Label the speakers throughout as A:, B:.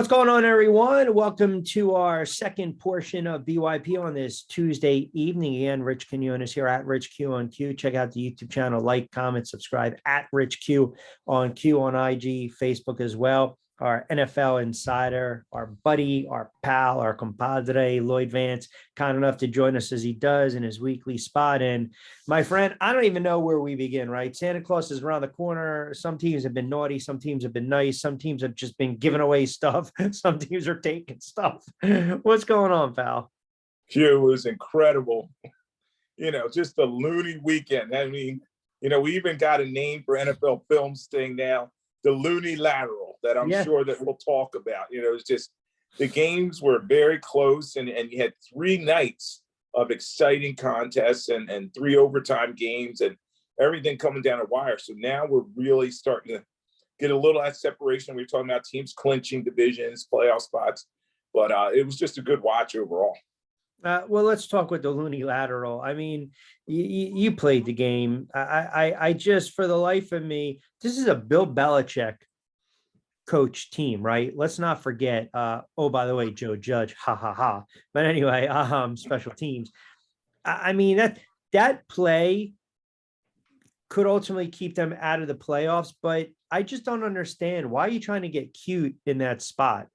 A: What's going on, everyone? Welcome to our second portion of BYP on this Tuesday evening. Again, Rich Quinones here at Rich Q on Q. Check out the YouTube channel, like, comment, subscribe at Rich Q on IG, Facebook as well. Our NFL Insider, our buddy, our pal, our compadre, Lyold Vance, kind enough to join us as he does in his weekly spot. And my friend, I don't even know where we begin, right? Santa Claus is around the corner. Some teams have been naughty. Some teams have been nice. Some teams have just been giving away stuff. Some teams are taking stuff. What's going on, pal?
B: Q, it was incredible. Just a loony weekend. I mean, we even got a name for NFL Films thing now, the loony lateral, that I'm sure that we'll talk about. It's just the games were very close, and you had 3 nights of exciting contests and 3 overtime games and everything coming down the wire. So now we're really starting to get a little of that separation. We were talking about teams clinching divisions, playoff spots, but it was just a good watch overall.
A: Well, let's talk with the loony lateral. I mean, you played the game. I just, for the life of me, this is a Bill Belichick coach team, right? Let's not forget. Oh, by the way, Joe Judge, ha ha ha. But anyway, special teams. I mean, that play could ultimately keep them out of the playoffs, but I just don't understand, why are you trying to get cute in that spot?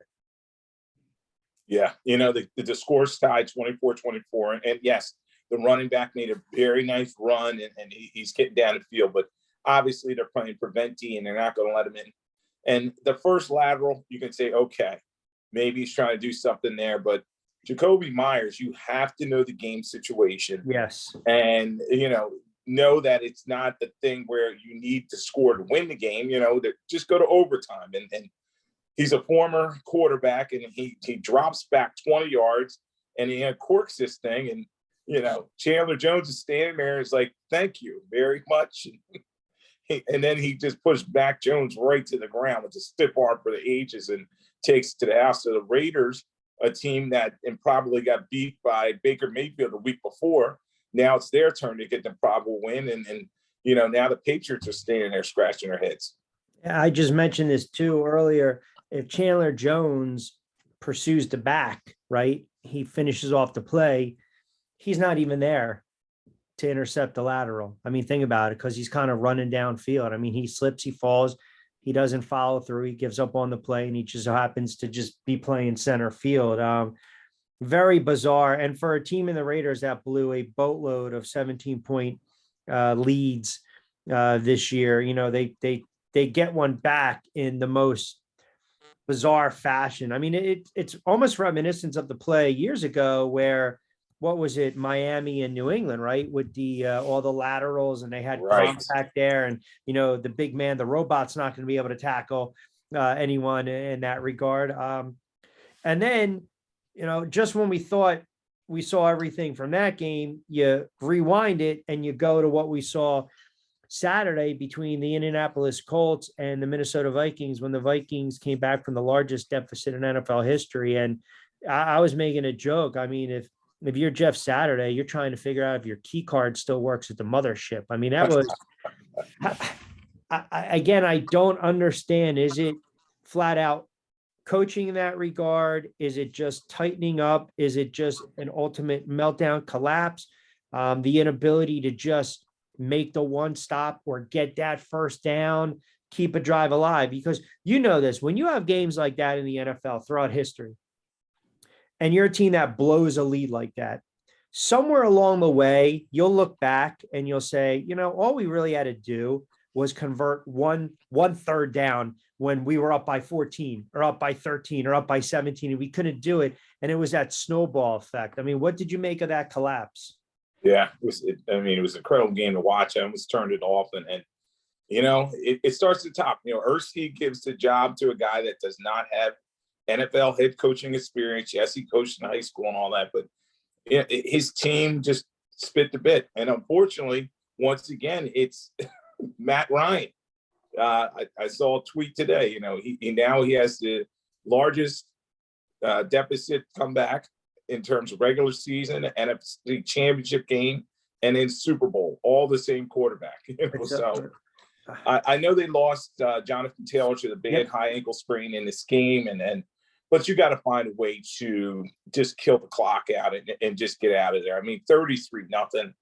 B: Yeah, the score's tied 24-24. And yes, the running back made a very nice run, and he's getting down the field. But obviously, they're playing prevent D, and they're not going to let him in. And the first lateral, you can say, okay, maybe he's trying to do something there. But Jacoby Myers, you have to know the game situation.
A: Yes.
B: And, know that it's not the thing where you need to score to win the game, that just go to overtime. And he's a former quarterback, and he drops back 20 yards, and he corks this thing. And, Chandler Jones is standing there and is like, thank you very much. And then he just pushed Mac Jones right to the ground with a stiff arm for the ages and takes it to the house. So the Raiders, a team that probably got beat by Baker Mayfield the week before, now it's their turn to get the probable win. And now the Patriots are standing there scratching their heads.
A: I just mentioned this too earlier. If Chandler Jones pursues the back, right, he finishes off the play, he's not even there to intercept the lateral. I mean, think about it, because he's kind of running downfield. I mean, he slips, he falls, he doesn't follow through, he gives up on the play, and he just happens to just be playing center field. Very bizarre. And for a team in the Raiders that blew a boatload of 17-point leads this year, they get one back in the most bizarre fashion. I mean, it's almost reminiscent of the play years ago where, what was it, Miami and New England, right? With the all the laterals, and they had contact there, and the big man, the robot's not going to be able to tackle anyone in that regard. And then, just when we thought we saw everything from that game, you rewind it and you go to what we saw Saturday between the Indianapolis Colts and the Minnesota Vikings, when the Vikings came back from the largest deficit in NFL history. And I was making a joke. I mean, if you're Jeff Saturday, you're trying to figure out if your key card still works at the mothership. I mean, that was, again, I don't understand. Is it flat out coaching in that regard? Is it just tightening up? Is it just an ultimate meltdown collapse? The inability to just make the one stop or get that first down, keep a drive alive? Because this, when you have games like that in the NFL throughout history, and you're a team that blows a lead like that, somewhere along the way, you'll look back and you'll say, all we really had to do was convert one third down when we were up by 14 or up by 13 or up by 17, and we couldn't do it. And it was that snowball effect. I mean, what did you make of that collapse?
B: Yeah, it was an incredible game to watch. I almost turned it off. And it starts at the top. Irsay gives the job to a guy that does not have NFL head coaching experience. Yes, he coached in high school and all that, but his team just spit the bit. And unfortunately, once again, it's Matt Ryan. I saw a tweet today. He has the largest deficit comeback in terms of regular season, NFC championship game, and in Super Bowl, all the same quarterback. So I know they lost Jonathan Taylor to the bad high ankle sprain in this game, and but you got to find a way to just kill the clock out and just get out of there. I mean, 33-0.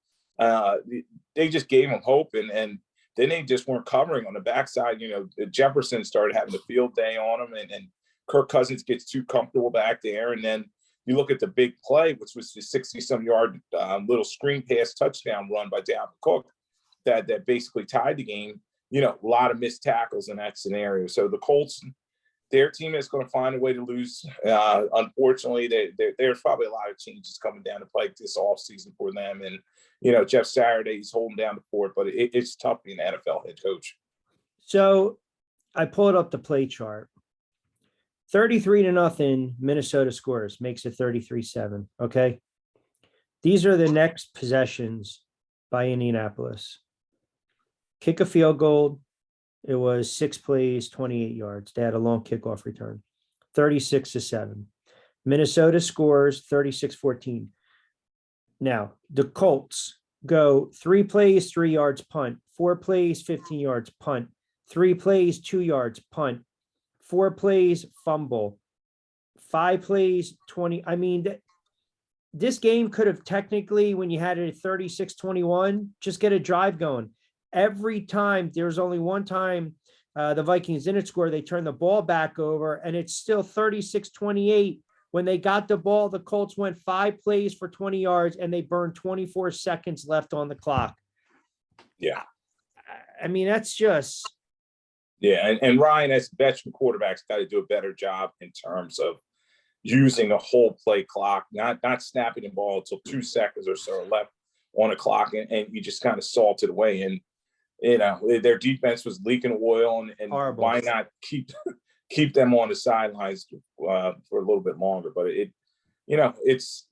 B: They just gave them hope, and then they just weren't covering on the backside. Jefferson started having a field day on them, and Kirk Cousins gets too comfortable back there. And then you look at the big play, which was the 60-some yard little screen pass touchdown run by Dalvin Cook that basically tied the game. A lot of missed tackles in that scenario. So the Colts, their team is going to find a way to lose. Unfortunately, there's probably a lot of changes coming down the pike this offseason for them. And, Jeff Saturday's holding down the fort, but it's tough being an NFL head coach.
A: So I pulled up the play chart. 33-0, Minnesota scores, makes it 33-7. Okay. These are the next possessions by Indianapolis. Kick a field goal. It was 6 plays, 28 yards. They had a long kickoff return, 36-7. Minnesota scores 36-14. Now, the Colts go 3 plays, 3 yards, punt, 4 plays, 15 yards, punt, 3 plays, 2 yards, punt, 4 plays, fumble, 5 plays, 20. I mean, this game could have technically, when you had it at 36-21, just get a drive going. Every time, there's only one time the Vikings didn't score, they turned the ball back over, and it's still 36-28. When they got the ball, the Colts went 5 plays for 20 yards, and they burned 24 seconds left on the clock.
B: Yeah.
A: I mean, that's just...
B: Yeah, and Ryan, as veteran quarterbacks, got to do a better job in terms of using a whole play clock, not snapping the ball until 2 seconds or so left on the clock, and you just kind of salt it away. And their defense was leaking oil, and why not keep them on the sidelines for a little bit longer? But it's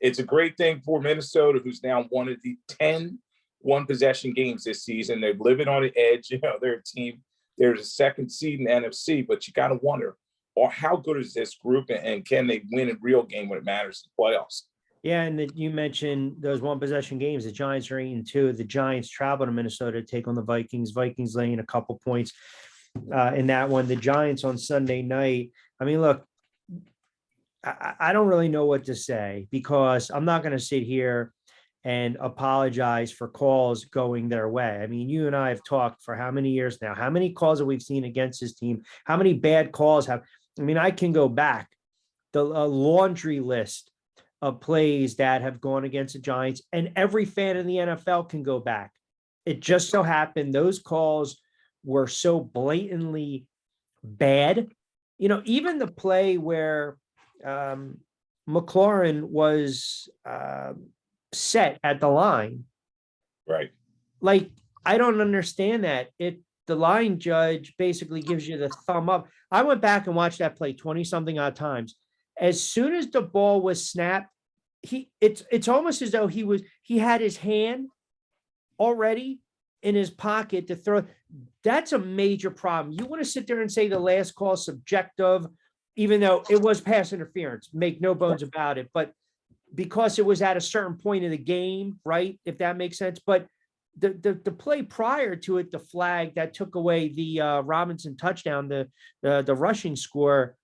B: a great thing for Minnesota, who's now one of the 10 one-possession games this season. They're living on the edge. They're a team. They're the second seed in the NFC, but you got to wonder, how good is this group, and can they win a real game when it matters in the playoffs?
A: Yeah, and you mentioned those one-possession games. The Giants are 8-2. The Giants travel to Minnesota to take on the Vikings. Vikings laying a couple points in that one. The Giants on Sunday night. I mean, look, I don't really know what to say, because I'm not going to sit here and apologize for calls going their way. I mean, you and I have talked for how many years now? How many calls have we seen against this team? How many bad calls have? I mean, I can go back the laundry list of plays that have gone against the Giants, and every fan in the NFL can go back. It just so happened those calls were so blatantly bad. Even the play where McLaurin was set at the line.
B: Right.
A: Like, I don't understand that. The line judge basically gives you the thumb up. I went back and watched that play 20-something odd times. As soon as the ball was snapped, it's almost as though he had his hand already in his pocket to throw. That's a major problem. You want to sit there and say the last call is subjective, even though it was pass interference, make no bones about it. But because it was at a certain point of the game, right? If that makes sense. But the play prior to it, the flag that took away the Robinson touchdown, the rushing score.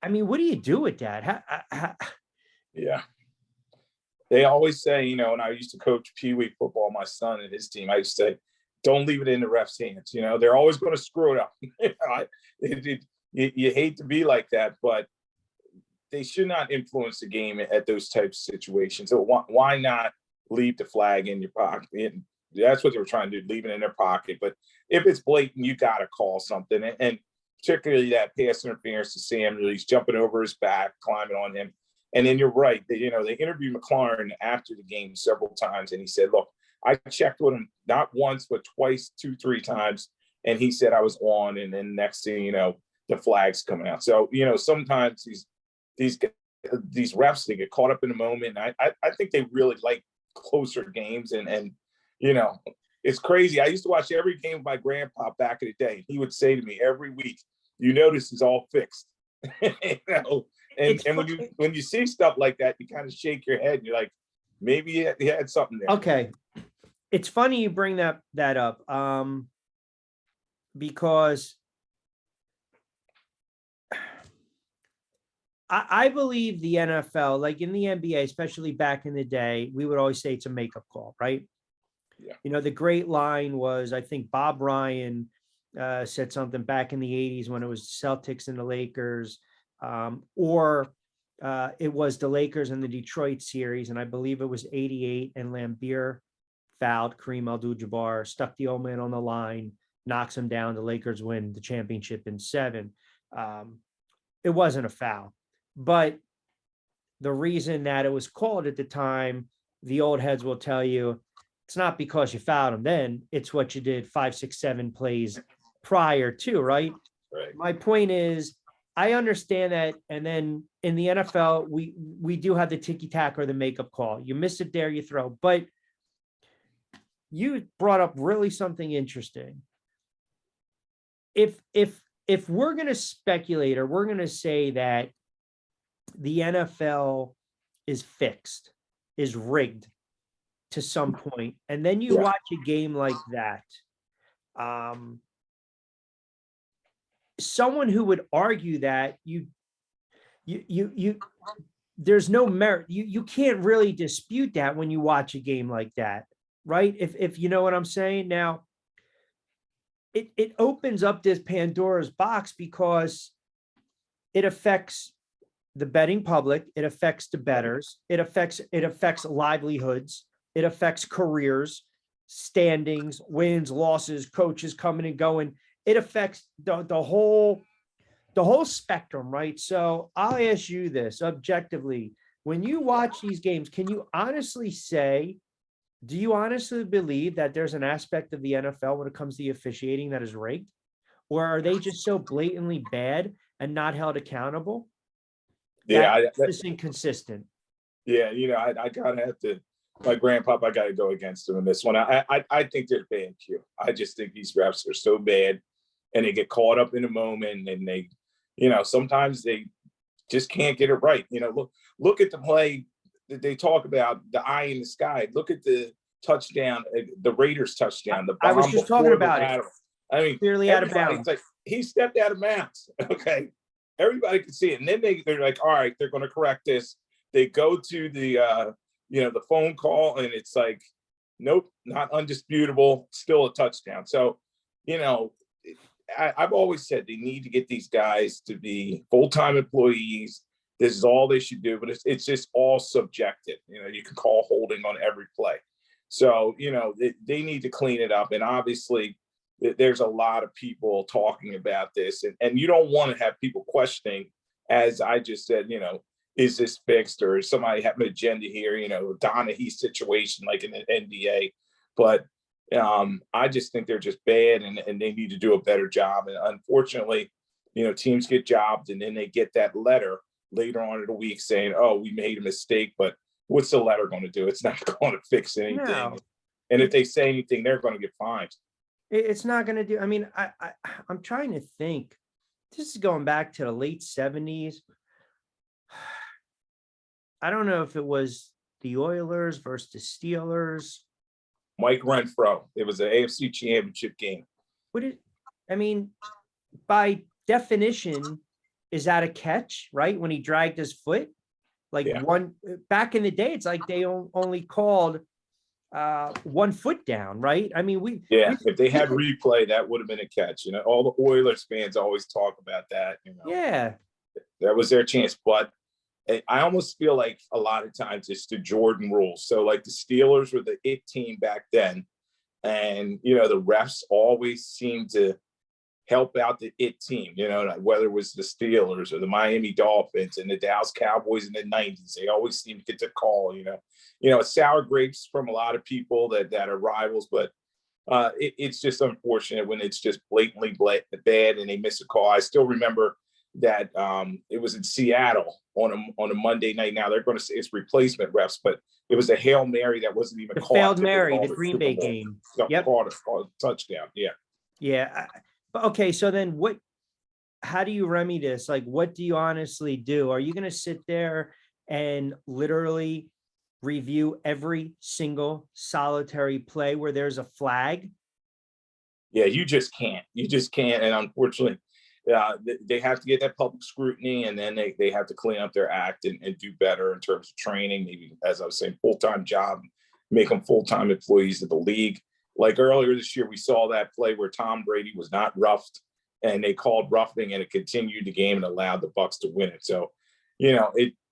A: I mean, what do you do with that?
B: Yeah. They always say, and I used to coach Pee Wee football, my son and his team. I used to say, don't leave it in the ref's hands. They're always going to screw it up. You hate to be like that, but they should not influence the game at those types of situations. So why not leave the flag in your pocket? And that's what they were trying to do, leave it in their pocket. But if it's blatant, you got to call something. And particularly that pass interference to Samuel, he's jumping over his back, climbing on him. And then you're right. They interviewed McLaurin after the game several times, and he said, look, I checked with him not once, but twice, 2-3 times. And he said I was on. And then next thing the flag's coming out. So, sometimes these refs, they get caught up in the moment. And I think they really like closer games. And it's crazy. I used to watch every game with my grandpa back in the day. He would say to me every week, this is all fixed. And when you see stuff like that, you kind of shake your head. And you're like, maybe he had something there.
A: Okay. It's funny you bring that up. Because I believe the NFL, like in the NBA, especially back in the day, we would always say it's a makeup call, right?
B: Yeah.
A: You know, the great line was, I think Bob Ryan said something back in the 80s when it was Celtics and the Lakers, or it was the Lakers and the Detroit series. And I believe it was 88, and Lambeer fouled Kareem Abdul-Jabbar, stuck the old man on the line, knocks him down. The Lakers win the championship in 7. It wasn't a foul, but the reason that it was called at the time, the old heads will tell you, it's not because you fouled him then, it's what you did 5, 6, 7 plays prior to, right?
B: Right.
A: My point is, I understand that. And then in the NFL, we do have the ticky tack or the makeup call. You miss it there, you throw. But you brought up really something interesting. If we're going to speculate, or we're going to say that the NFL is fixed, is rigged to some point, and then you watch a game like that, someone who would argue that you there's no merit, you can't really dispute that when you watch a game like that, right? If you know what I'm saying. Now it opens up this Pandora's box, because it affects the betting public, it affects the bettors, it affects livelihoods, it affects careers, standings, wins, losses, coaches coming and going. It affects the whole spectrum, right? So I'll ask you this objectively: when you watch these games, can you honestly say, do you honestly believe that there's an aspect of the NFL when it comes to the officiating that is rigged? Or are they just so blatantly bad and not held accountable that it's just inconsistent?
B: Yeah, I gotta have to. My grandpapa, I gotta go against him in this one. I think they're bad, Q. I just think these refs are so bad, and they get caught up in the moment, and they, sometimes they just can't get it right. Look at the play that they talk about, the eye in the sky. Look at the touchdown, the Raiders touchdown. The bomb,
A: I was just talking about it.
B: I mean,
A: Clearly out of bounds.
B: Like, he stepped out of bounds. Okay, everybody could see it, and then they're like, all right, they're going to correct this. They go to the the phone call, and it's like, nope, not undisputable, still a touchdown. So, I've always said they need to get these guys to be full-time employees. This is all they should do, but it's just all subjective. You can call holding on every play. So, they need to clean it up. And obviously, there's a lot of people talking about this, and you don't want to have people questioning, as I just said, is this fixed, or is somebody have an agenda here, Donaghy situation like in the NBA. But I just think they're just bad, and they need to do a better job. And unfortunately, teams get jobbed, and then they get that letter later on in the week saying, oh, we made a mistake. But what's the letter going to do? It's not going to fix anything. No. And if they say anything, they're going to get fined.
A: It's not going to do. I mean, I'm trying to think. This is going back to the late 70s. I don't know if it was the Oilers versus the Steelers.
B: Mike Renfro. It was an AFC championship game.
A: By definition, is that a catch, right? When he dragged his foot? One back in the day, it's like they only called 1 foot down, right? I mean,
B: if they had replay, that would have been a catch. All the Oilers fans always talk about that.
A: Yeah,
B: that was their chance. But I almost feel like a lot of times it's the Jordan rules. So like the Steelers were the it team back then, and the refs always seem to help out the it team. Whether it was the Steelers or the Miami Dolphins and the Dallas Cowboys in the 90s, they always seem to get the call. It's sour grapes from a lot of people that are rivals, but it's just unfortunate when it's just blatantly bad and they miss a call. I still remember that it was in Seattle on a Monday night. Now they're going to say it's replacement refs, but it was a Hail Mary that wasn't even called.
A: Failed Mary, the Green Bay game.
B: Yep. Called a touchdown. Yeah.
A: Yeah. Okay. So then how do you remedy this? Like, what do you honestly do? Are you going to sit there and literally review every single solitary play where there's a flag?
B: Yeah, you just can't. And unfortunately, they have to get that public scrutiny, and then they have to clean up their act and do better in terms of training. Maybe, as I was saying, full-time job, make them full-time employees of the league. Like earlier this year, we saw that play where Tom Brady was not roughed, and they called roughing, and it continued the game and allowed the Bucs to win it. So,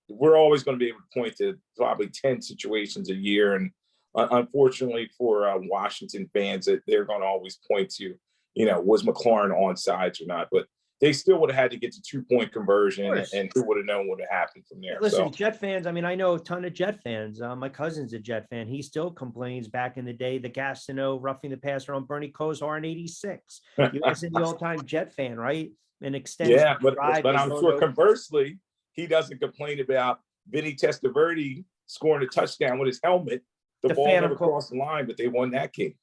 B: we're always going to be able to point to probably 10 situations a year, and unfortunately for Washington fans, that they're going to always point to, was McLaurin onside or not? But they still would have had to get to 2-point conversion, and who would have known what would have happened from there.
A: Listen, Jet fans, I mean, I know a ton of Jet fans. My cousin's a Jet fan. He still complains back in the day, the Gastineau roughing the passer on Bernie Kosar in 86. You listen to the old-time Jet fan, right? And extends
B: but I'm sure conversely, he doesn't complain about Vinny Testaverde scoring a touchdown with his helmet. The ball never crossed the line, but they won that game,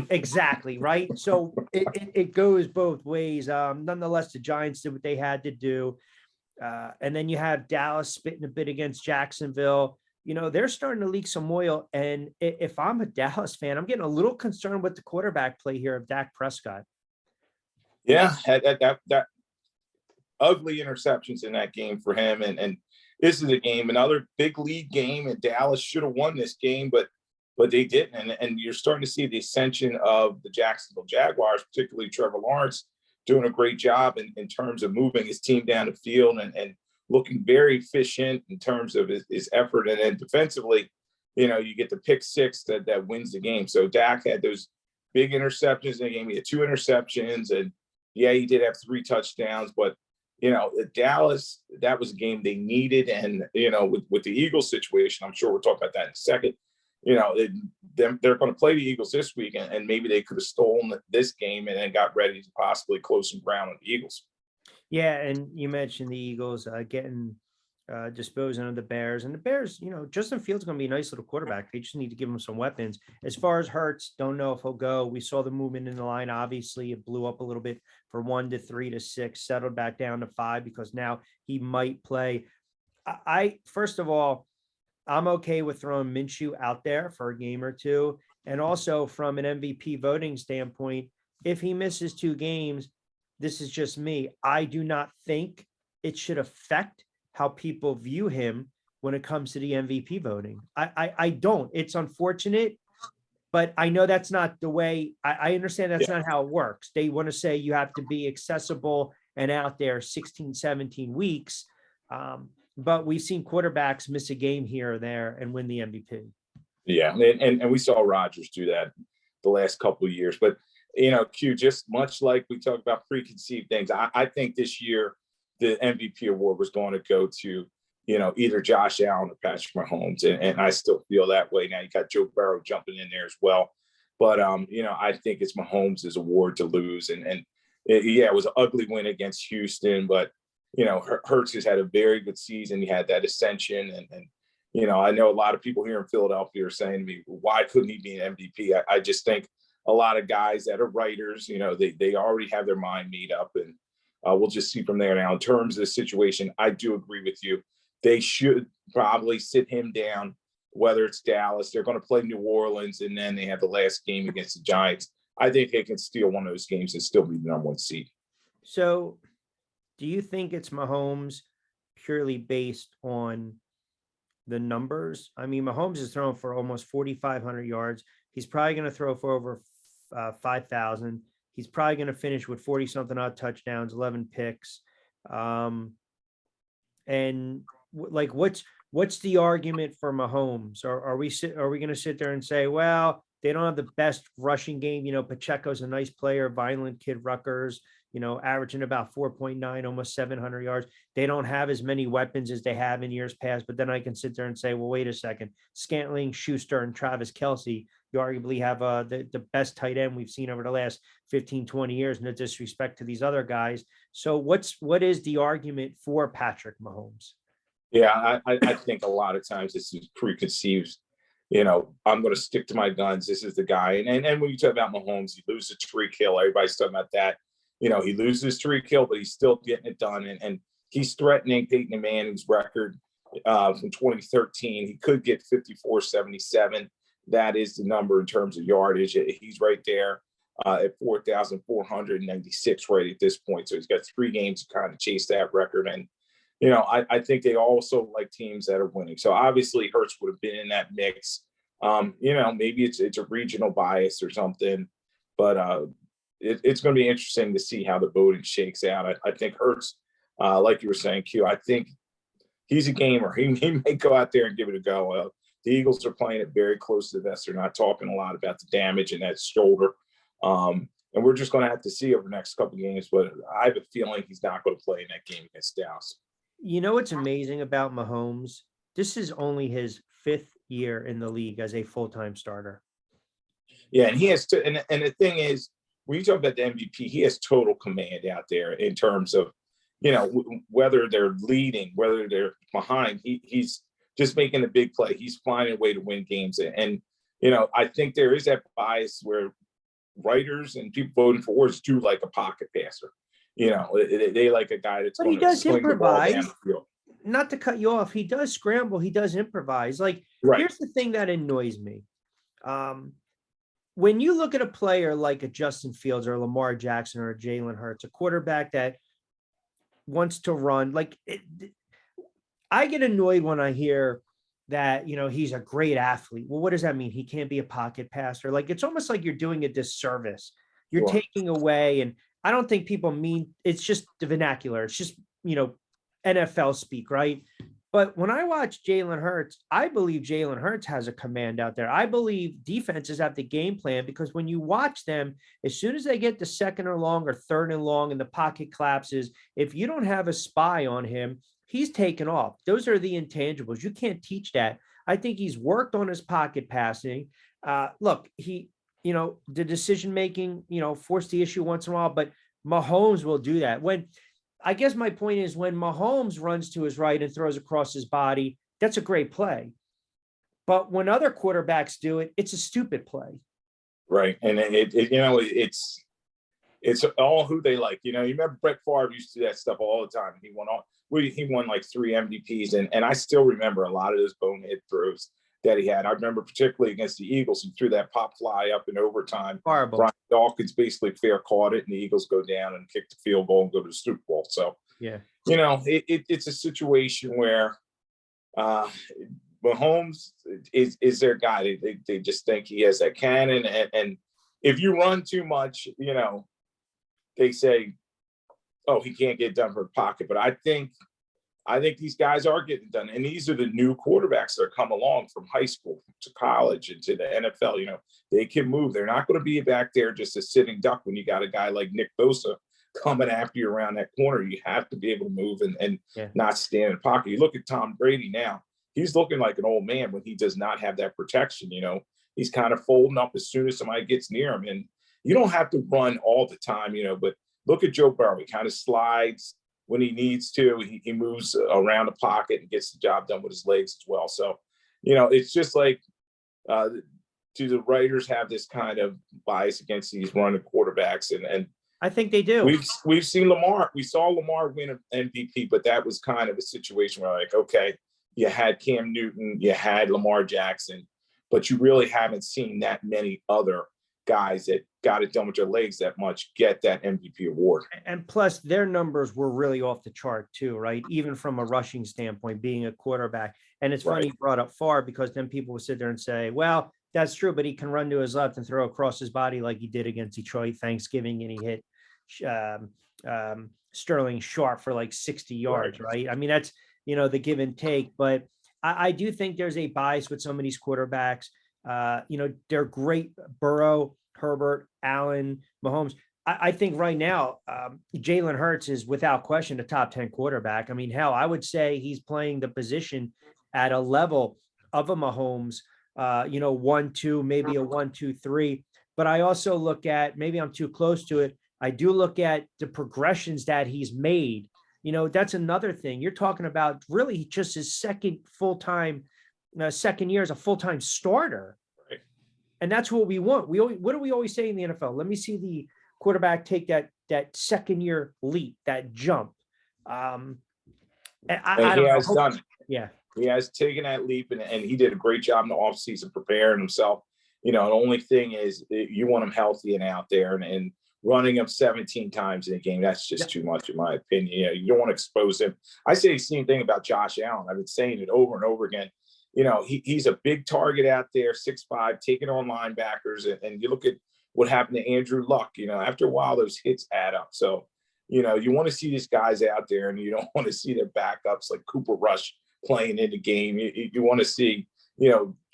A: Exactly, right? So it goes both ways. Nonetheless, the Giants did what they had to do. And then you have Dallas spitting a bit against Jacksonville. They're starting to leak some oil. And if I'm a Dallas fan, I'm getting a little concerned with the quarterback play here of Dak Prescott.
B: Yeah, that ugly interceptions in that game for him. And this is a game, another big league game, and Dallas should have won this game, but they didn't. And you're starting to see the ascension of the Jacksonville Jaguars, particularly Trevor Lawrence, doing a great job in terms of moving his team down the field and looking very efficient in terms of his effort. And then defensively, you get the pick six that wins the game. So Dak had those big interceptions in the game. He had 2 interceptions, and he did have 3 touchdowns, but Dallas, that was a game they needed. And, with the Eagles situation, I'm sure we'll talk about that in a second. They're going to play the Eagles this week, and maybe they could have stolen this game and then got ready to possibly close some ground on the Eagles.
A: Yeah, and you mentioned the Eagles getting disposing of the Bears. And the Bears, Justin Fields is going to be a nice little quarterback. They just need to give him some weapons. As far as Hurts, don't know if he'll go. We saw the movement in the line. Obviously, it blew up a little bit for 1 to 3 to 6, settled back down to 5 because now he might play. I first of all, I'm okay with throwing Minshew out there for a game or two. And also from an MVP voting standpoint, if he misses 2 games, this is just me. I do not think it should affect how people view him when it comes to the MVP voting. I don't. It's unfortunate, but I know that's not the way. I understand that's not how it works. They want to say you have to be accessible and out there 16, 17 weeks. But we've seen quarterbacks miss a game here or there and win the MVP.
B: Yeah, and we saw Rodgers do that the last couple of years. But, Q, just much like we talked about preconceived things, I think this year the MVP award was going to go to, either Josh Allen or Patrick Mahomes. And I still feel that way. Now you got Joe Burrow jumping in there as well. But, I think it's Mahomes' award to lose. And it was an ugly win against Houston, but, Hurts has had a very good season. He had that ascension. And I know a lot of people here in Philadelphia are saying to me, why couldn't he be an MVP? I just think a lot of guys that are writers, they already have their mind made up, and we'll just see from there. Now, in terms of the situation, I do agree with you. They should probably sit him down, whether it's Dallas, they're going to play New Orleans, and then they have the last game against the Giants. I think they can steal one of those games and still be the number 1 seed.
A: So do you think it's Mahomes purely based on the numbers? I mean, Mahomes is throwing for almost 4,500 yards. He's probably going to throw for over 5,000. He's probably going to finish with 40 something odd touchdowns, 11 picks. And what's the argument for Mahomes? Are we going to sit there and say, well, they don't have the best rushing game? Pacheco's a nice player, violent kid, Rutgers, averaging about 4.9, almost 700 yards. They don't have as many weapons as they have in years past. But then I can sit there and say, well, wait a second, Scantling, Schuster, and Travis Kelce, you arguably have the best tight end we've seen over the last 15, 20 years, no disrespect to these other guys. So what is the argument for Patrick Mahomes?
B: Yeah, I think a lot of times this is preconceived. I'm going to stick to my guns. This is the guy. And when you talk about Mahomes, he loses Tyreek Hill. Everybody's talking about that. He loses Tyreek Hill, but he's still getting it done. And he's threatening Peyton Manning's record from 2013. He could get 54-77. That is the number in terms of yardage. He's right there. at 4,496 right at this point. So he's got 3 games to kind of chase that record. And, I think they also like teams that are winning. So obviously Hurts would have been in that mix. Maybe it's a regional bias or something, but it's going to be interesting to see how the voting shakes out. I think Hurts, like you were saying, Q, I think he's a gamer. He may go out there and give it a go. The Eagles are playing it very close to the vest. They're not talking a lot about the damage in that shoulder. And we're just going to have to see over the next couple of games. But I have a feeling he's not going to play in that game against Dallas.
A: You know what's amazing about Mahomes? This is only his 5th year in the league as a full-time starter.
B: Yeah, and he has to. And the thing is, when you talk about the MVP, he has total command out there in terms of, whether they're leading, whether they're behind. He's just making a big play. He's finding a way to win games. And I think there is that bias where writers and people voting for Wars do like a pocket passer. They like a guy that's
A: going to swing the ball down
B: the field.
A: Not to cut you off, he does scramble. He does improvise. Like,
B: right.
A: Here's the thing that annoys me. When you look at a player like a Justin Fields or Lamar Jackson or a Jalen Hurts, a quarterback that wants to run, I get annoyed when I hear that, he's a great athlete. Well, what does that mean? He can't be a pocket passer. It's almost like you're doing a disservice. You're taking away, and I don't think people mean, it's just the vernacular. It's just, NFL speak, right? But when I watch Jalen Hurts, I believe Jalen Hurts has a command out there. I believe defenses have the game plan, because when you watch them, as soon as they get to 2nd or long or 3rd and long and the pocket collapses, if you don't have a spy on him, he's taken off. Those are the intangibles. You can't teach that. I think he's worked on his pocket passing. Look, he, the decision-making, forced the issue once in a while, but Mahomes will do that. I guess my point is, when Mahomes runs to his right and throws across his body, that's a great play. But when other quarterbacks do it, it's a stupid play.
B: Right. And it's all who they like. You remember Brett Favre used to do that stuff all the time. He won like 3 MVPs, and I still remember a lot of those bonehead throws that he had. I remember particularly against the Eagles, he threw that pop fly up in overtime.
A: Horrible.
B: Brian Dawkins basically fair caught it, and the Eagles go down and kick the field goal and go to the Super Bowl. So,
A: yeah,
B: it's a situation where Mahomes is their guy. They just think he has that cannon, and if you run too much, they say, oh, he can't get done for the pocket. But I think these guys are getting done. And these are the new quarterbacks that come along from high school to college and to the NFL. They can move. They're not going to be back there just a sitting duck when you got a guy like Nick Bosa coming after you around that corner. You have to be able to move and not stand in the pocket. You look at Tom Brady now. He's looking like an old man when he does not have that protection. He's kind of folding up as soon as somebody gets near him. And you don't have to run all the time, but look at Joe Burrow. He kind of slides when he needs to. He moves around the pocket and gets the job done with his legs as well. So, it's just like, do the writers have this kind of bias against these running quarterbacks? And
A: I think they do.
B: We've seen Lamar. We saw Lamar win an MVP, but that was kind of a situation where, like, okay, you had Cam Newton, you had Lamar Jackson, but you really haven't seen that many other guys that got it done with their legs that much get that MVP award.
A: And plus, their numbers were really off the chart too, right? Even from a rushing standpoint, being a quarterback. And it's funny you brought up Favre, because then people would sit there and say, well, that's true, but he can run to his left and throw across his body like he did against Detroit Thanksgiving, and he hit Sterling Sharp for like 60 yards, right? I mean, that's, the give and take. But I do think there's a bias with some of these quarterbacks. They're great. Burrow, Herbert, Allen, Mahomes. I think right now, Jalen Hurts is without question a top 10 quarterback. I mean, hell, I would say he's playing the position at a level of a Mahomes, 1-2, maybe a 1-2-3. But I also look at, maybe I'm too close to it, I do look at the progressions that he's made. That's another thing. You're talking about really just his second year as a full-time starter.
B: Right.
A: And that's what we want. What do we always say in the NFL? Let me see the quarterback take that second year leap, that jump.
B: And he has done it.
A: Yeah.
B: He has taken that leap, and he did a great job in the offseason preparing himself. The only thing is you want him healthy and out there, and running him 17 times in a game, that's just too much, in my opinion. You don't want to expose him. I say the same thing about Josh Allen. I've been saying it over and over again. He's a big target out there, 6'5", taking on linebackers. And you look at what happened to Andrew Luck. After a while, those hits add up. So, you want to see these guys out there, and you don't want to see their backups like Cooper Rush playing in the game. You want to see,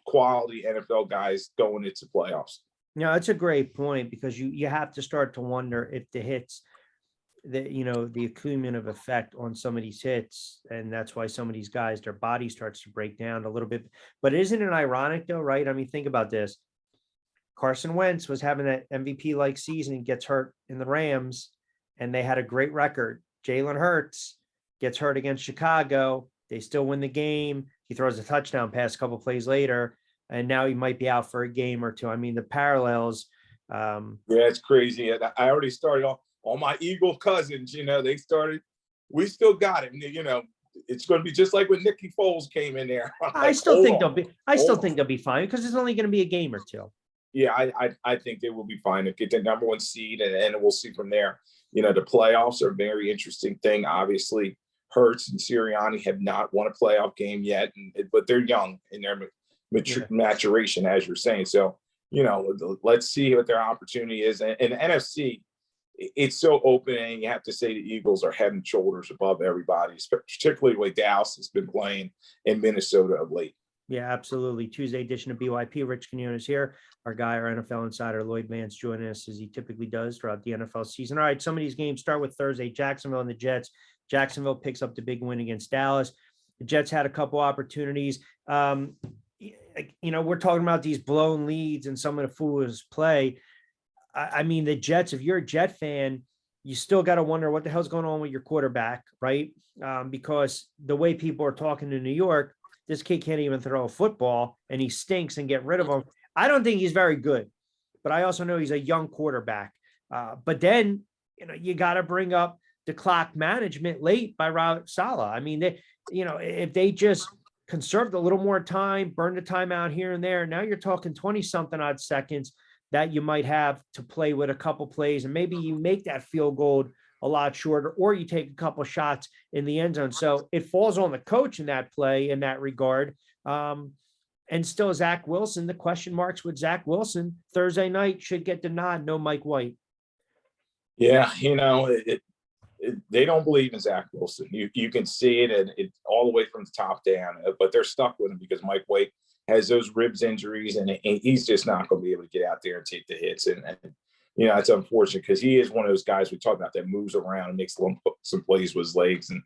B: quality NFL guys going into playoffs.
A: No, that's a great point, because you have to start to wonder if the hits, the accumulative effect on some of these hits, and that's why some of these guys, their body starts to break down a little bit. But isn't it ironic though, right? I mean, think about this. Carson Wentz was having that MVP-like season and gets hurt in the Rams, and they had a great record. Jalen Hurts gets hurt against Chicago. They still win the game. He throws a touchdown pass a couple plays later, and now he might be out for a game or two. I mean, the parallels.
B: Yeah, it's crazy. I already started off all my Eagle cousins. They started. We still got it. It's going to be just like when Nicky Foles came in there.
A: I still think they'll be fine, because it's only going to be a game or two.
B: Yeah, I think they will be fine to get the number one seed, and we'll see from there. The playoffs are a very interesting thing. Obviously, Hurts and Sirianni have not won a playoff game yet, but they're young in their maturation, as you're saying. So, let's see what their opportunity is. And the NFC, it's so open, and you have to say the Eagles are head and shoulders above everybody, particularly the way Dallas has been playing in Minnesota of late.
A: Yeah, absolutely. Tuesday edition of BYP. Rich Quinones here. Our guy, our NFL Insider Lyold Vance, joining us as he typically does throughout the NFL season. All right, some of these games start with Thursday. Jacksonville and the Jets. Jacksonville picks up the big win against Dallas. The Jets had a couple opportunities. We're talking about these blown leads and some of the foolish play. I mean, the Jets, if you're a Jet fan, you still got to wonder what the hell's going on with your quarterback, right? Because the way people are talking to New York, this kid can't even throw a football, and he stinks, and get rid of him. I don't think he's very good, but I also know he's a young quarterback. But then, you got to bring up the clock management late by Robert Saleh. I mean, if they just conserved a little more time, burn the time out here and there, now you're talking 20-something odd seconds that you might have to play with a couple plays, and maybe you make that field goal a lot shorter, or you take a couple shots in the end zone. So it falls on the coach in that play, in that regard. And still Zach Wilson, the question marks with Zach Wilson Thursday night should get the nod. No Mike White.
B: Yeah. They don't believe in Zach Wilson. You can see it, and it all the way from the top down, but they're stuck with him because Mike White has those ribs injuries, and he's just not going to be able to get out there and take the hits. And it's unfortunate, because he is one of those guys we talked about that moves around and makes some plays with his legs. And,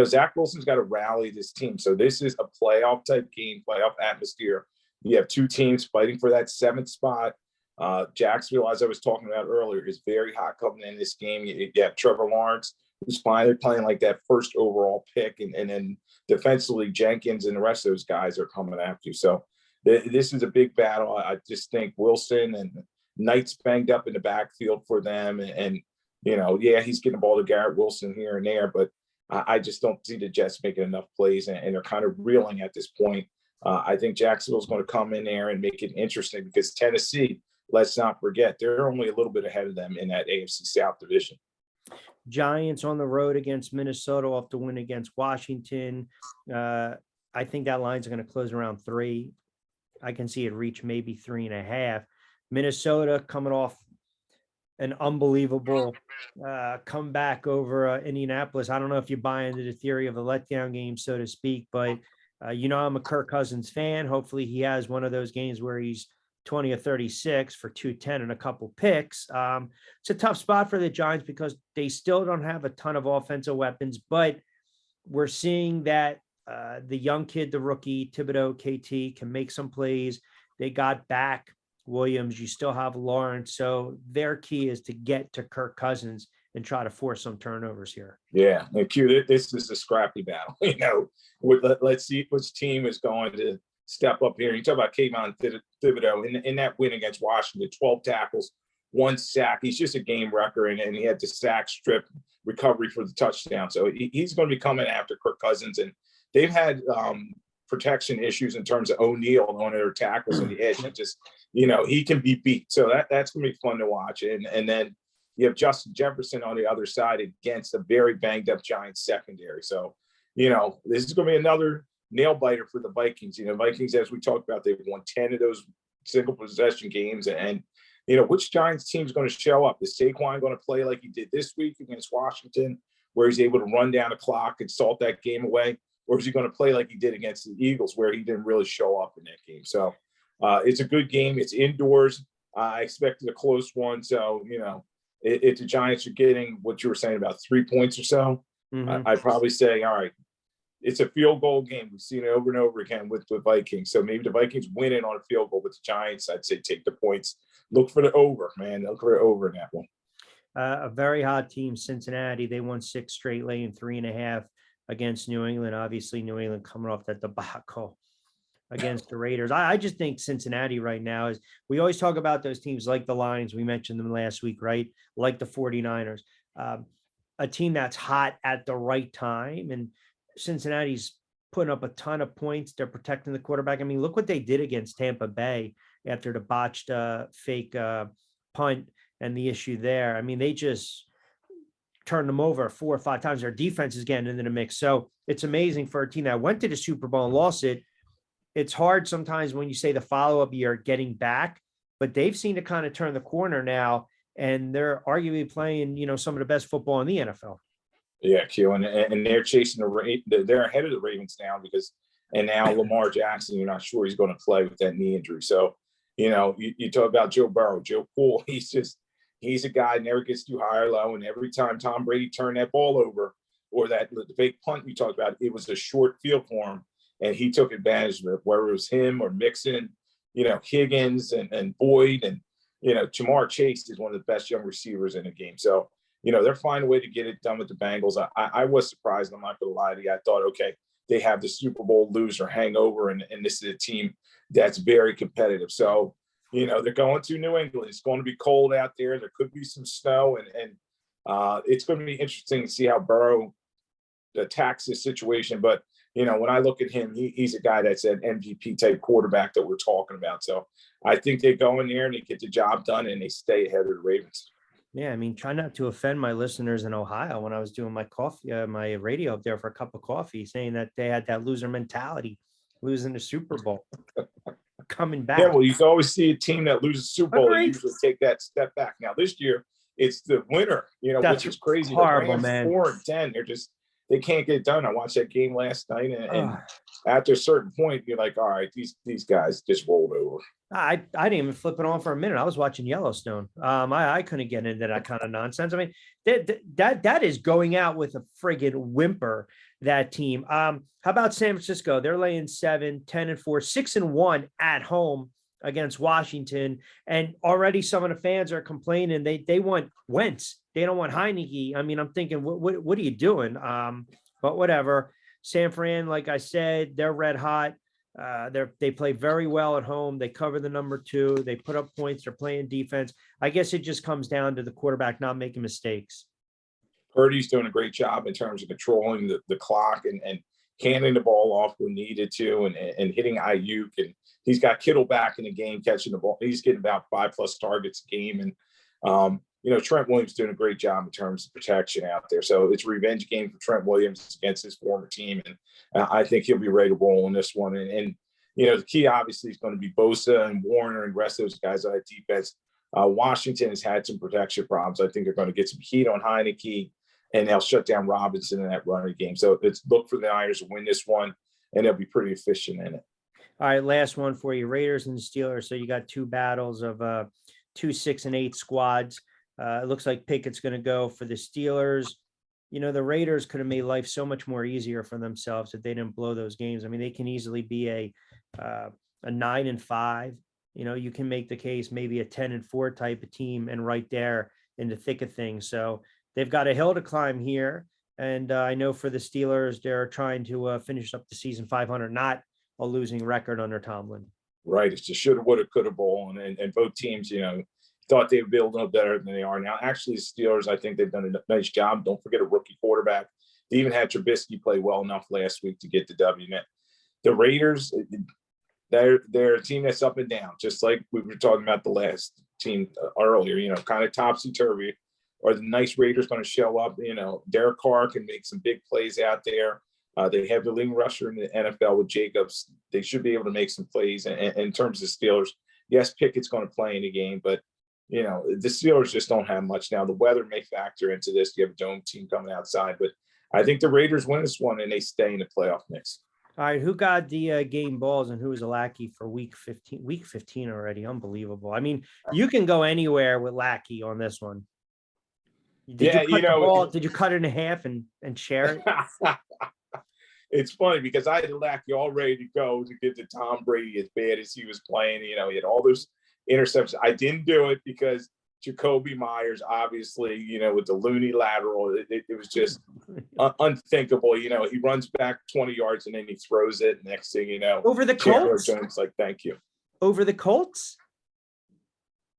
B: Zach Wilson's got to rally this team. So this is a playoff type game, playoff atmosphere. You have two teams fighting for that 7th spot. Jacksonville, as I was talking about earlier, is very hot coming in this game. You have Trevor Lawrence, who's finally playing like that first overall pick. And then defensively, Jenkins and the rest of those guys are coming after you. So this is a big battle. I just think Wilson and Knight's banged up in the backfield for them. And he's getting the ball to Garrett Wilson here and there, but I just don't see the Jets making enough plays, and they're kind of reeling at this point. I think Jacksonville's going to come in there and make it interesting, because Tennessee, let's not forget, they're only a little bit ahead of them in that AFC South division.
A: Giants on the road against Minnesota, off the win against Washington. I think that line's going to close around 3. I can see it reach maybe 3.5. Minnesota coming off an unbelievable comeback over Indianapolis. I don't know if you buy into the theory of a letdown game, so to speak, but I'm a Kirk Cousins fan. Hopefully he has one of those games where he's 20 or 36 for 210 and a couple picks. It's a tough spot for the Giants, because they still don't have a ton of offensive weapons, but we're seeing that the young kid, the rookie Thibodeau, KT, can make some plays. They got back Williams. You still have Lawrence. So their key is to get to Kirk Cousins and try to force some turnovers here.
B: Yeah. And Q, this is a scrappy battle. Let's see which team is going to step up here. You talk about Kayvon Thibodeau in that win against Washington, 12 tackles, 1 sack. He's just a game wrecker, and he had the sack, strip, recovery for the touchdown. So he's going to be coming after Kirk Cousins, and they've had protection issues in terms of O'Neal on their tackles on the edge. He just, he can be beat. So that's going to be fun to watch. And then you have Justin Jefferson on the other side against a very banged up Giants secondary. So, this is going to be another nail biter for the Vikings. Vikings, as we talked about, they've won 10 of those single possession games. And which Giants team is going to show up? Is Saquon going to play like he did this week against Washington, where he's able to run down the clock and salt that game away? Or is he going to play like he did against the Eagles, where he didn't really show up in that game? So it's a good game. It's indoors. I expected a close one. So, if the Giants are getting what you were saying about 3 points or so, I'd probably say, all right, it's a field goal game. We've seen it over and over again with the Vikings. So maybe the Vikings win it on a field goal with the Giants. I'd say take the points. Look for the over, man. Look for the over in that one.
A: A very hot team, Cincinnati. They won 6 straight, laying 3.5 against New England. Obviously, New England coming off that debacle against the Raiders. I just think Cincinnati right now is, we always talk about those teams like the Lions. We mentioned them last week, right? Like the 49ers. A team that's hot at the right time. And Cincinnati's putting up a ton of points. They're protecting the quarterback. I mean, look what they did against Tampa Bay after the botched fake punt and the issue there. I mean, they just turned them over 4 or 5 times. Their defense is getting into the mix. So it's amazing for a team that went to the Super Bowl and lost it. It's hard sometimes when you say the follow-up year getting back, but they've seen to kind of turn the corner now, and they're arguably playing, some of the best football in the NFL.
B: Yeah, Q, and they're chasing they're ahead of the Ravens now and now Lamar Jackson, you're not sure he's going to play with that knee injury. So, you talk about Joe Burrow, Joe Poole, he's a guy never gets too high or low. And every time Tom Brady turned that ball over, or the fake punt we talked about, it was a short field for him. And he took advantage of it, whether it was him or Mixon, Higgins and Boyd. And, Jamar Chase is one of the best young receivers in the game. So, they're finding a way to get it done with the Bengals. I was surprised. I'm not going to lie to you. I thought, okay, they have the Super Bowl loser hangover, and this is a team that's very competitive. So, they're going to New England. It's going to be cold out there. There could be some snow, and it's going to be interesting to see how Burrow attacks this situation. But, when I look at him, he's a guy that's an MVP type quarterback that we're talking about. So I think they go in there and they get the job done and they stay ahead of the Ravens.
A: Yeah, I mean, try not to offend my listeners in Ohio when I was doing my coffee, my radio up there for a cup of coffee, saying that they had that loser mentality, losing the Super Bowl, coming back.
B: Yeah, well, you can always see a team that loses Super Bowl. They usually take that step back. Now this year, it's the winner, which is crazy.
A: Horrible, man.
B: 4-10. They can't get it done. I watched that game last night, and after a certain point, you're like, all right, these guys just rolled over.
A: I didn't even flip it on for a minute. I was watching Yellowstone. I couldn't get into that kind of nonsense. I mean, that is going out with a friggin' whimper, that team. How about San Francisco? They're laying 7, 10-4, 6-1 at home against Washington. And already some of the fans are complaining. They want Wentz. They don't want Heineke. I mean, I'm thinking, what are you doing? But whatever. San Fran, like I said, they're red hot. They play very well at home. They cover the number 2. They put up points. They're playing defense. I guess it just comes down to the quarterback not making mistakes.
B: Purdy's doing a great job in terms of controlling the clock and handing the ball off when needed to, and hitting Ayuk. And he's got Kittle back in the game, catching the ball. He's getting about 5+ targets a game. And, Trent Williams doing a great job in terms of protection out there. So it's a revenge game for Trent Williams against his former team. And I think he'll be ready to roll in this one. And the key obviously is going to be Bosa and Warner and the rest of those guys on that defense. Washington has had some protection problems. I think they're going to get some heat on Heineke, and they'll shut down Robinson in that running game. So let's look for the Niners to win this one, and they'll be pretty efficient in it.
A: All right, last one for you, Raiders and Steelers. So you got 2 battles of 2 6-8 squads. It looks like Pickett's going to go for the Steelers. The Raiders could have made life so much more easier for themselves if they didn't blow those games. I mean, they can easily be a 9-5. You can make the case maybe a 10-4 type of team, and right there in the thick of things. So they've got a hill to climb here. And I know for the Steelers, they're trying to finish up the season 500, not a losing record under Tomlin.
B: Right. It's just shoulda, woulda, coulda bowl. And both teams, thought they would be a little better than they are now. Actually, the Steelers, I think they've done a nice job. Don't forget a rookie quarterback. They even had Trubisky play well enough last week to get the W. The Raiders, they're a team that's up and down, just like we were talking about the last team earlier, kind of topsy-turvy. Are the nice Raiders going to show up? Derek Carr can make some big plays out there. They have the leading rusher in the NFL with Jacobs. They should be able to make some plays. And in terms of Steelers, yes, Pickett's going to play in the game, but the Steelers just don't have much now. The weather may factor into this. You have a dome team coming outside, but I think the Raiders win this one and they stay in the playoff mix.
A: All right, who got the game balls and who was a lackey for week 15? Week 15 already, unbelievable. I mean, you can go anywhere with lackey on this one. Did you cut the ball? Did you cut it in half and share it?
B: It's funny because I had the lackey all ready to go to get to Tom Brady as bad as he was playing. He had all those interceptions. I didn't do it because Jacoby Myers, obviously, with the loony lateral, it was just unthinkable. He runs back 20 yards and then he throws it. Next thing you know,
A: over the Colts.
B: Jones, thank you.
A: Over the Colts.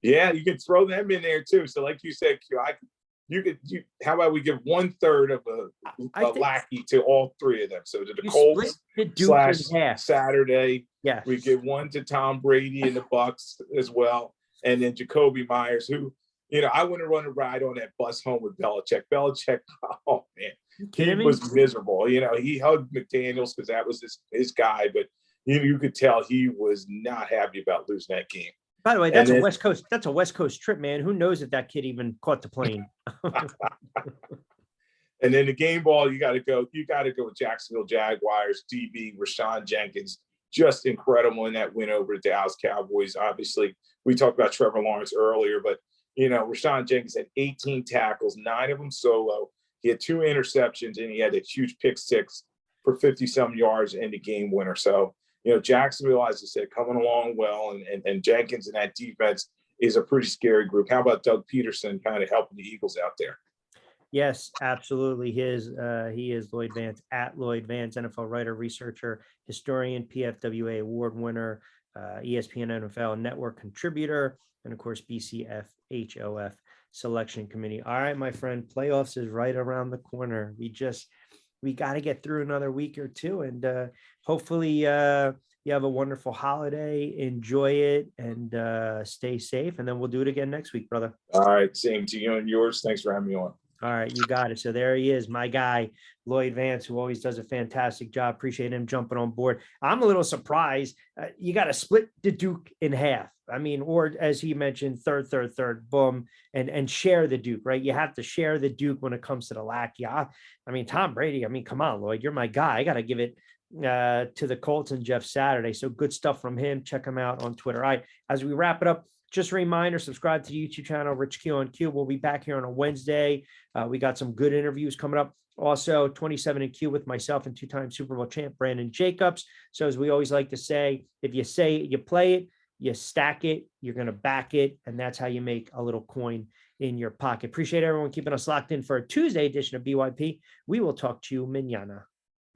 B: Yeah, you can throw them in there too. So, like you said, Q, how about we give 1/3 of a lackey to all three of them? So to the Colts / Saturday,
A: yeah,
B: we give one to Tom Brady and the Bucks as well, and then Jacoby Myers, who I want to run a ride on that bus home with Belichick. Belichick, oh man, he was miserable. He hugged McDaniels because that was his guy, but you could tell he was not happy about losing that game.
A: By the way, that's a West Coast. That's a West Coast trip, man. Who knows if that kid even caught the plane?
B: And then the game ball, you got to go with Jacksonville Jaguars. DB Rashawn Jenkins, just incredible in that win over the Dallas Cowboys. Obviously, we talked about Trevor Lawrence earlier, but Rashawn Jenkins had 18 tackles, 9 of them solo. He had 2 interceptions, and he had a huge pick six for 50-some yards in the game winner. So. Jacksonville, as I said, coming along well, and Jenkins and that defense is a pretty scary group. How about Doug Peterson kind of helping the Eagles out there?
A: Yes, absolutely. He is Lyold Vance, at Lyold Vance, NFL writer, researcher, historian, PFWA award winner, ESPN NFL Network contributor, and of course, BCF HOF selection committee. All right, my friend, playoffs is right around the corner. We got to get through another week or two, and hopefully you have a wonderful holiday. Enjoy it and stay safe. And then we'll do it again next week, brother.
B: All right. Same to you and yours. Thanks for having me on.
A: All right. You got it. So there he is, my guy, Lyold Vance, who always does a fantastic job. Appreciate him jumping on board. I'm a little surprised. You got to split the Duke in half. I mean, or as he mentioned, third, boom, and share the Duke, right? You have to share the Duke when it comes to the lackey. I mean, Tom Brady, come on, Lloyd, you're my guy. I got to give it to the Colts and Jeff Saturday. So good stuff from him. Check him out on Twitter. All right, as we wrap it up, just a reminder, subscribe to the YouTube channel, Rich Q on Q. We'll be back here on a Wednesday. We got some good interviews coming up. Also, 27 and Q with myself and 2-time Super Bowl champ, Brandon Jacobs. So as we always like to say, if you say it, you play it, you stack it, you're going to back it, and that's how you make a little coin in your pocket. Appreciate everyone keeping us locked in for a Tuesday edition of BYP. We will talk to you mañana.